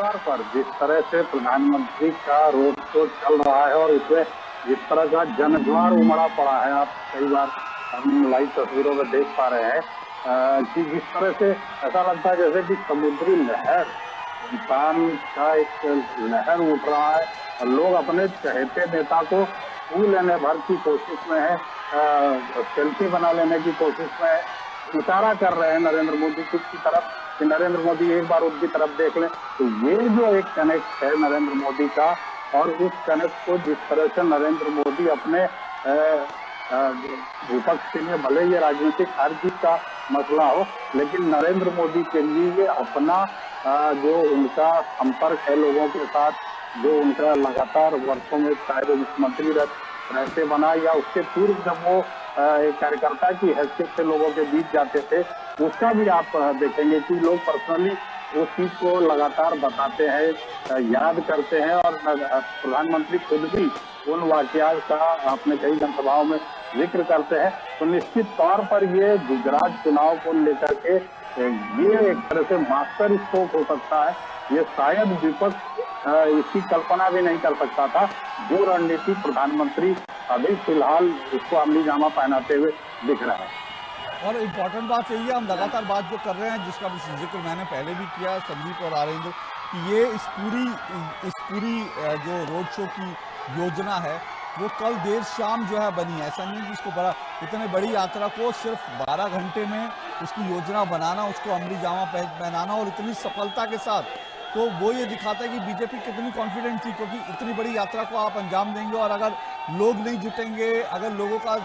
तौर पर जिस तरह से प्रधानमंत्री का रोड शो चल रहा है और उसमें जिस तरह का जनज्वार उमड़ा पड़ा है, आप कई बार हम लाइव तस्वीरों में देख पा रहे हैं कि जिस तरह से ऐसा लगता है जैसे कि समुद्री लहर, इंसान का एक लहर उठ रहा है और लोग अपने चहेते नेता को छू लेने भर की कोशिश में है, सेल्फी बना लेने की कोशिश में है, इशारा कर रहे हैं नरेंद्र मोदी की तरफ कि नरेंद्र मोदी एक बार उनकी तरफ देख लें। तो ये जो एक कनेक्ट है नरेंद्र मोदी का, और उस कनेक्ट को जिस तरह से नरेंद्र मोदी अपने विपक्ष के लिए, भले ये राजनीतिक हार जीत का मसला हो, लेकिन नरेंद्र मोदी के लिए ये अपना जो उनका संपर्क है लोगों के साथ, जो उनका लगातार वर्षों में चाहे वो मुख्यमंत्री रहते बना या उसके पूर्व जब वो एक कार्यकर्ता की हैसियत से लोगों के बीच जाते थे, उसका भी आप देखेंगे कि लोग पर्सनली उस चीज को लगातार बताते हैं, याद करते हैं, और प्रधानमंत्री खुद भी उन वाकयात का अपने कई जनसभाओं में जिक्र करते हैं। तो निश्चित तौर पर ये गुजरात चुनाव को लेकर के ये एक तरह से मास्टर स्ट्रोक हो सकता है। ये शायद विपक्ष इसकी कल्पना भी नहीं कर सकता था, जो रणनीति प्रधानमंत्री अभी फिलहाल इसको अमली जामा पहनाते हुए दिख रहा है। और इम्पोर्टेंट बात यही है, हम लगातार बात जो कर रहे हैं, जिसका भी जिक्र मैंने पहले भी किया संदीप और आरेंद्र, कि ये इस पूरी जो रोड शो की योजना है वो कल देर शाम जो है बनी है। ऐसा नहीं कि इसको बड़ा इतने बड़ी यात्रा को सिर्फ 12 घंटे में उसकी योजना बनाना, उसको अमली जामा पहनाना और इतनी सफलता के साथ, तो वो ये दिखाता है कि बीजेपी कितनी कॉन्फिडेंट थी, क्योंकि इतनी बड़ी यात्रा को आप अंजाम देंगे और अगर लोग नहीं जुटेंगे, अगर लोगों का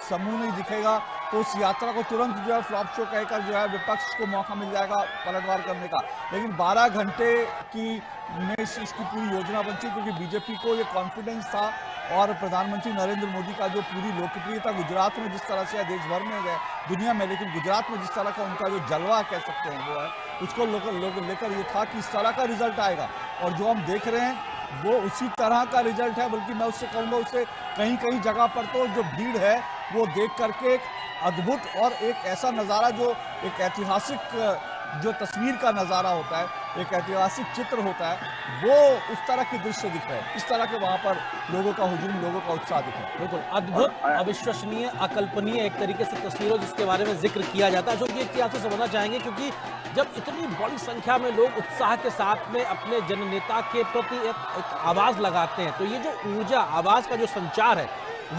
समूह नहीं दिखेगा, तो उस यात्रा को तुरंत जो है फ्लॉप शो कहकर जो है विपक्ष को मौका मिल जाएगा पलटवार करने का। लेकिन 12 घंटे की में इसकी पूरी योजना बनती, क्योंकि बीजेपी को ये कॉन्फिडेंस था और प्रधानमंत्री नरेंद्र मोदी का जो पूरी लोकप्रियता गुजरात में जिस तरह से है, देश भर में है, दुनिया में, लेकिन गुजरात में जिस तरह का उनका जो जलवा कह सकते हैं वो है, उसको लोग लेकर ये था कि इस तरह का रिजल्ट आएगा। और जो हम देख रहे हैं वो उसी तरह का रिजल्ट है, बल्कि मैं उससे कहूँगा उससे कहीं जगह पर तो जो भीड़ है वो देख करके एक अद्भुत और एक ऐसा नज़ारा, जो एक ऐतिहासिक जो तस्वीर का नज़ारा होता है, एक ऐतिहासिक चित्र होता है, वो उस तरह के दृश्य दिख रहे हैं, इस तरह के वहाँ पर लोगों का हुजूम, लोगों का उत्साह दिख रहा है। बिल्कुल अद्भुत, अविश्वसनीय, अकल्पनीय एक तरीके से तस्वीरों जिसके बारे में जिक्र किया जाता है। जो ये इतिहास से समझना चाहेंगे, क्योंकि जब इतनी बड़ी संख्या में लोग उत्साह के साथ में अपने जननेता के प्रति एक आवाज़ लगाते हैं, तो ये जो ऊर्जा, आवाज़ का जो संचार है,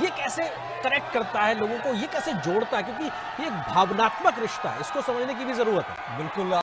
ये कैसे कनेक्ट करता है लोगों को, ये कैसे जोड़ता है, क्योंकि ये एक भावनात्मक रिश्ता है, इसको समझने की भी जरूरत है। बिल्कुल।